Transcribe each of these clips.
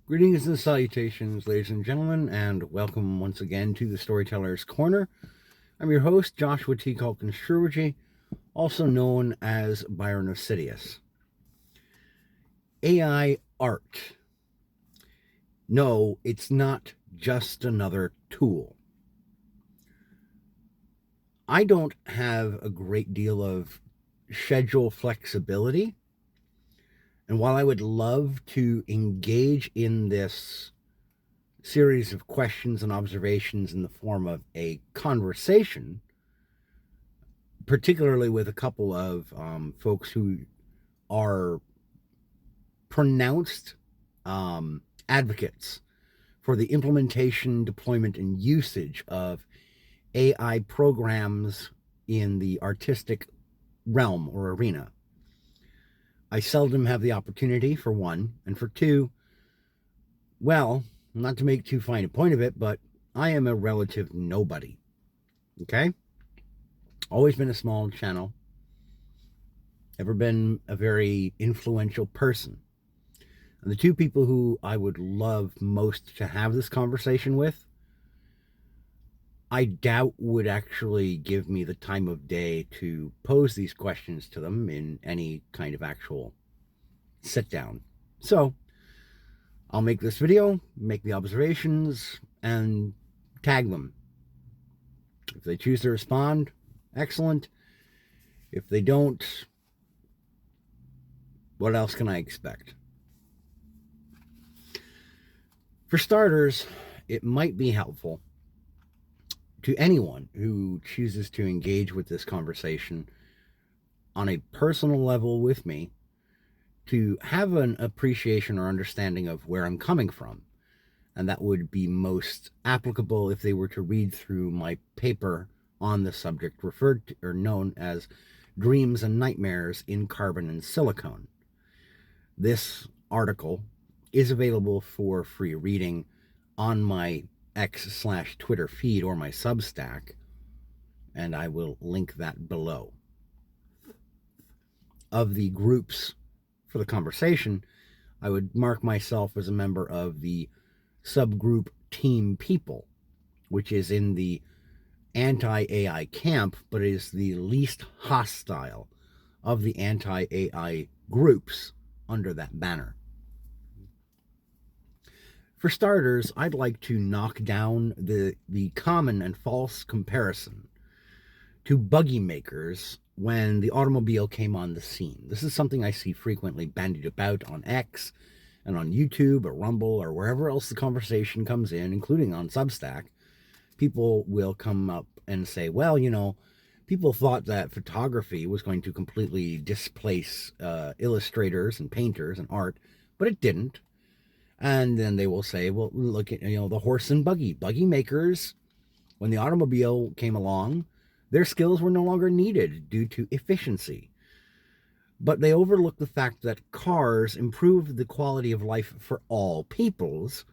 Greetings and salutations, ladies and gentlemen, and welcome once again to the Storyteller's Corner. I'm your host, Joshua T Calkins-Treworgy, also known as Byron of Sidious. AI art. No, it's not just another tool. I don't have a great deal of schedule flexibility, and while I would love to engage in this series of questions and observations in the form of a conversation, particularly with a couple of folks who are pronounced advocates for the implementation, deployment, and usage of AI programs in the artistic realm or arena. I seldom have the opportunity, for one, and for two, well, not to make too fine a point of it, but I am a relative nobody. Okay? Always been a small channel. Never been a very influential person. And the two people who I would love most to have this conversation with, I doubt would actually give me the time of day to pose these questions to them in any kind of actual sit down. So I'll make this video, make the observations, and tag them. If they choose to respond, excellent. If they don't, what else can I expect? For starters, it might be helpful to anyone who chooses to engage with this conversation on a personal level with me to have an appreciation or understanding of where I'm coming from. And that would be most applicable if they were to read through my paper on the subject referred to or known as Dreams and Nightmares in Carbon and Silicone. This article is available for free reading on my X/Twitter feed or my Substack, and I will link that below. Of the groups for the conversation, I would mark myself as a member of the subgroup Team People, which is in the anti-AI camp, but is the least hostile of the anti-AI groups under that banner. For starters, I'd like to knock down the common and false comparison to buggy makers when the automobile came on the scene. This is something I see frequently bandied about on X and on YouTube or Rumble or wherever else the conversation comes in, including on Substack. People will come up and say, well, people thought that photography was going to completely displace illustrators and painters and art, but it didn't. And then they will say, well, look at, the horse and buggy makers. When the automobile came along, their skills were no longer needed due to efficiency. But they overlook the fact that cars improved the quality of life for all peoples,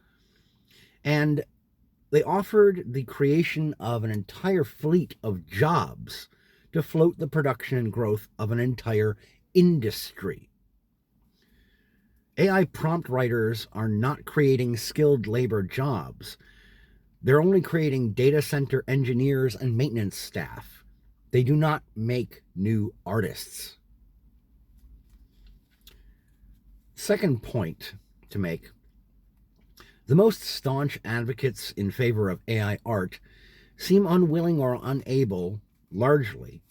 and they offered the creation of an entire fleet of jobs to float the production and growth of an entire industry. AI prompt writers are not creating skilled labor jobs. They're only creating data center engineers and maintenance staff. They do not make new artists. Second point to make. The most staunch advocates in favor of AI art seem unwilling or unable, largely,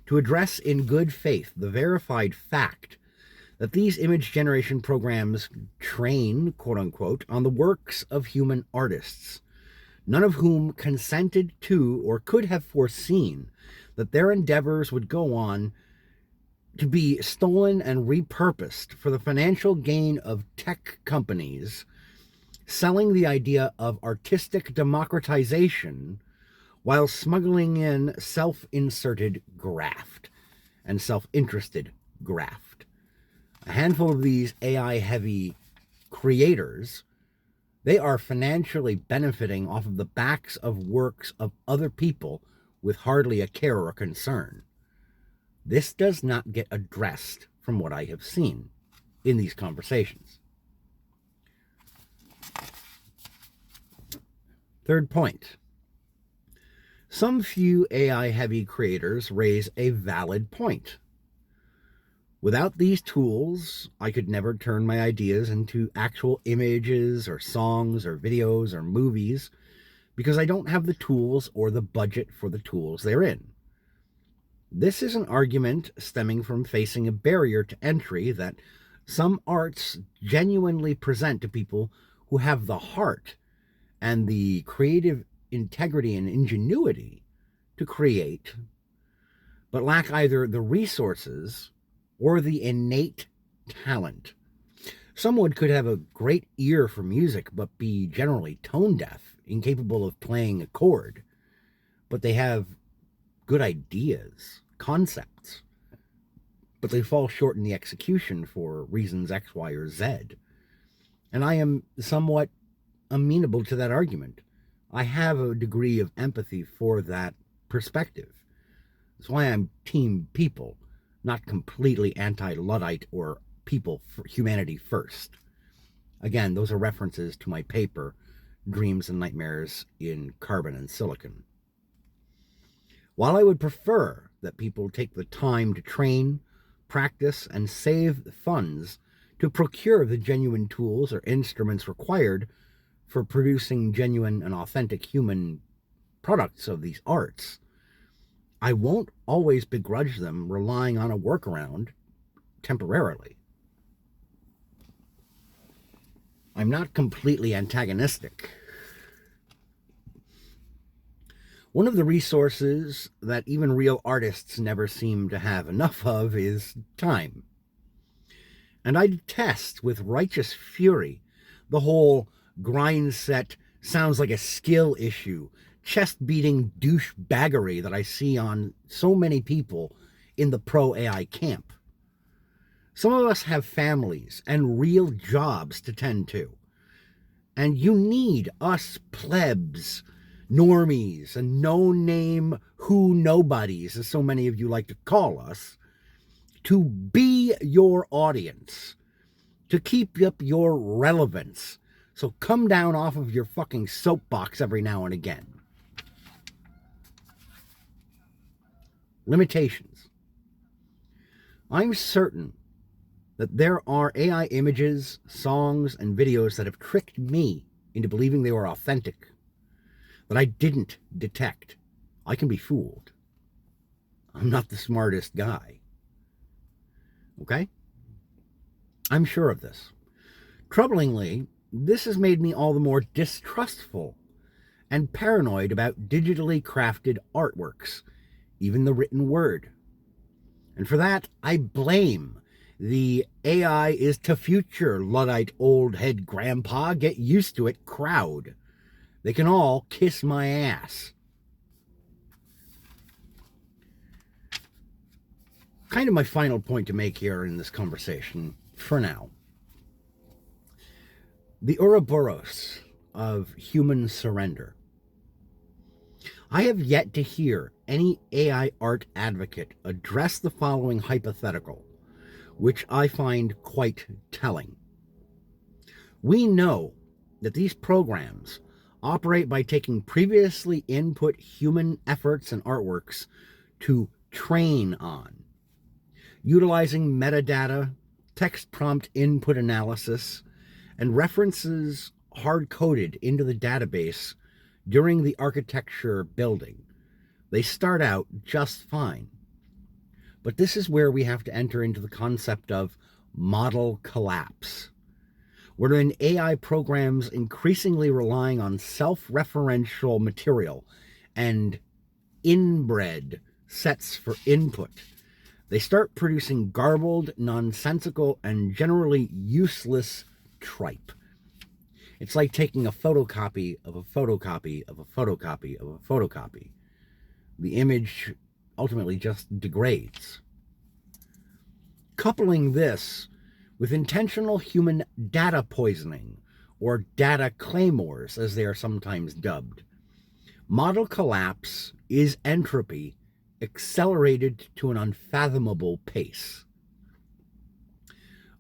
to address in good faith the verified fact that these image generation programs train, quote unquote, on the works of human artists, none of whom consented to or could have foreseen that their endeavors would go on to be stolen and repurposed for the financial gain of tech companies selling the idea of artistic democratization while smuggling in self-inserted graft and self-interested graft. A handful of these AI-heavy creators, they are financially benefiting off of the backs of works of other people with hardly a care or concern. This does not get addressed from what I have seen in these conversations. Third point. Some few AI-heavy creators raise a valid point. Without these tools, I could never turn my ideas into actual images or songs or videos or movies because I don't have the tools or the budget for the tools they're in. This is an argument stemming from facing a barrier to entry that some arts genuinely present to people who have the heart and the creative integrity and ingenuity to create, but lack either the resources or the innate talent. Someone could have a great ear for music, but be generally tone deaf, incapable of playing a chord, but they have good ideas, concepts, but they fall short in the execution for reasons X, Y, or Z. And I am somewhat amenable to that argument. I have a degree of empathy for that perspective. That's why I'm team people, not completely anti-Luddite or people for humanity first. Again, those are references to my paper, Dreams and Nightmares in Carbon and Silicon. While I would prefer that people take the time to train, practice, and save the funds to procure the genuine tools or instruments required for producing genuine and authentic human products of these arts, I won't always begrudge them relying on a workaround temporarily. I'm not completely antagonistic. One of the resources that even real artists never seem to have enough of is time. And I detest with righteous fury the whole grind set sounds like a skill issue, chest-beating douchebaggery that I see on so many people in the pro-AI camp. Some of us have families and real jobs to tend to. And you need us plebs, normies, and no-name who-nobodies, as so many of you like to call us, to be your audience, to keep up your relevance. So come down off of your fucking soapbox every now and again. Limitations. I'm certain that there are AI images, songs, and videos that have tricked me into believing they were authentic, that I didn't detect. I can be fooled. I'm not the smartest guy. Okay? I'm sure of this. Troublingly, this has made me all the more distrustful and paranoid about digitally crafted artworks, even the written word. And for that, I blame the AI is to future Luddite old head grandpa get used to it crowd. They can all kiss my ass. Kind of my final point to make here in this conversation, for now. The Ouroboros of human surrender. I have yet to hear any AI art advocate address the following hypothetical, which I find quite telling. We know that these programs operate by taking previously input human efforts and artworks to train on, utilizing metadata, text prompt input analysis, and references hard-coded into the database during the architecture building. They start out just fine. But this is where we have to enter into the concept of model collapse, wherein AI programs increasingly relying on self-referential material and inbred sets for input. They start producing garbled, nonsensical, and generally useless tripe. It's like taking a photocopy of a photocopy of a photocopy of a photocopy. The image ultimately just degrades. Coupling this with intentional human data poisoning, or data claymores as they are sometimes dubbed, model collapse is entropy accelerated to an unfathomable pace.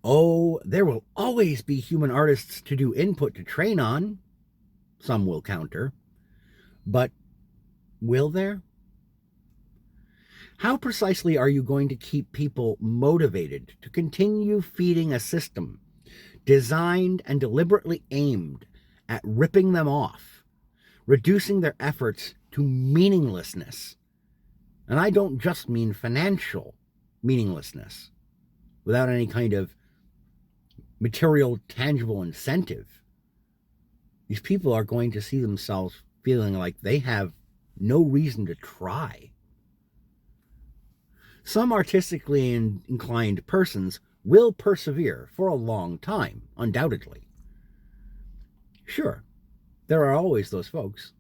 Oh, there will always be human artists to do input to train on, some will counter. But will there? How precisely are you going to keep people motivated to continue feeding a system designed and deliberately aimed at ripping them off, reducing their efforts to meaninglessness? And I don't just mean financial meaninglessness, without any kind of material, tangible incentive. These people are going to see themselves feeling like they have no reason to try. Some artistically inclined persons will persevere for a long time, undoubtedly. Sure, there are always those folks.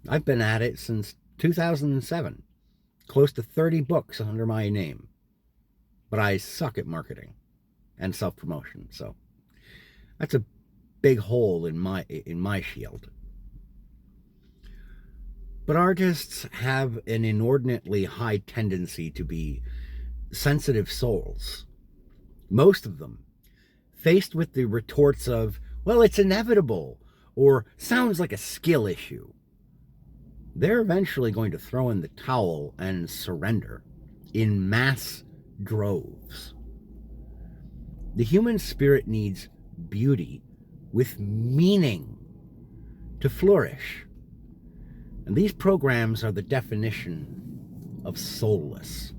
I've been at it since 2007, close to 30 books under my name. But I suck at marketing and self-promotion, so that's a big hole in my shield. But artists have an inordinately high tendency to be sensitive souls. Most of them, faced with the retorts of, well, it's inevitable, or sounds like a skill issue, they're eventually going to throw in the towel and surrender in mass droves. The human spirit needs beauty with meaning to flourish. And these programs are the definition of soulless.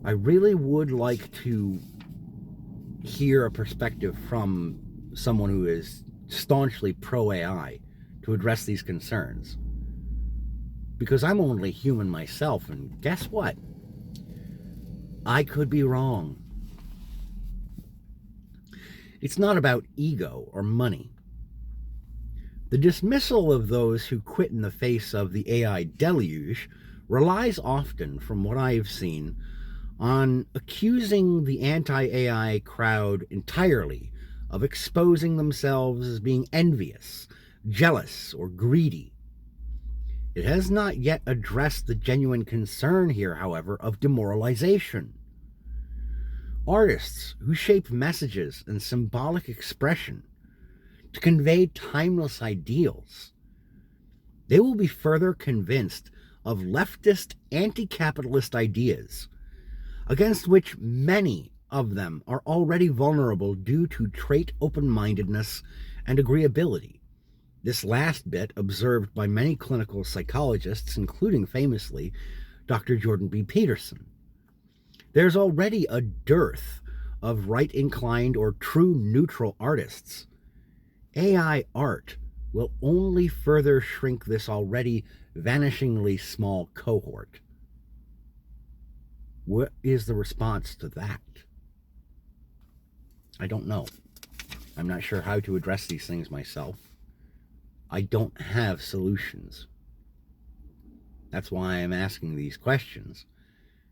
I really would like to hear a perspective from someone who is staunchly pro-AI to address these concerns. Because I'm only human myself, and guess what? I could be wrong. It's not about ego or money. The dismissal of those who quit in the face of the AI deluge relies often, from what I've seen, on accusing the anti-AI crowd entirely of exposing themselves as being envious, jealous, or greedy. It has not yet addressed the genuine concern here, however, of demoralization. Artists who shape messages and symbolic expression to convey timeless ideals, they will be further convinced of leftist, anti-capitalist ideas, against which many of them are already vulnerable due to trait open-mindedness and agreeability. This last bit observed by many clinical psychologists, including famously Dr. Jordan B. Peterson. There's already a dearth of right-inclined or true neutral artists. AI art will only further shrink this already vanishingly small cohort. What is the response to that? I don't know. I'm not sure how to address these things myself. I don't have solutions. That's why I'm asking these questions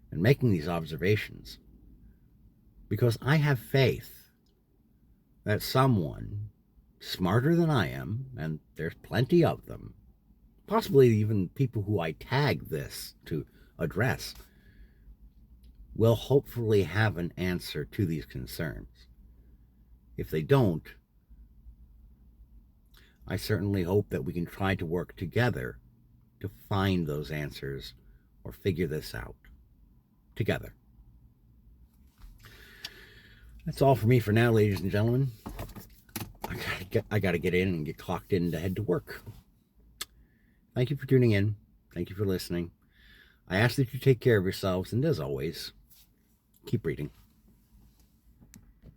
and making these observations. Because I have faith that someone smarter than I am, and there's plenty of them, possibly even people who I tag this to address, will hopefully have an answer to these concerns. If they don't, I certainly hope that we can try to work together to find those answers or figure this out together. That's all for me for now, ladies and gentlemen. I gotta get in and get clocked in to head to work. Thank you for tuning in. Thank you for listening. I ask that you take care of yourselves, and as always, keep reading.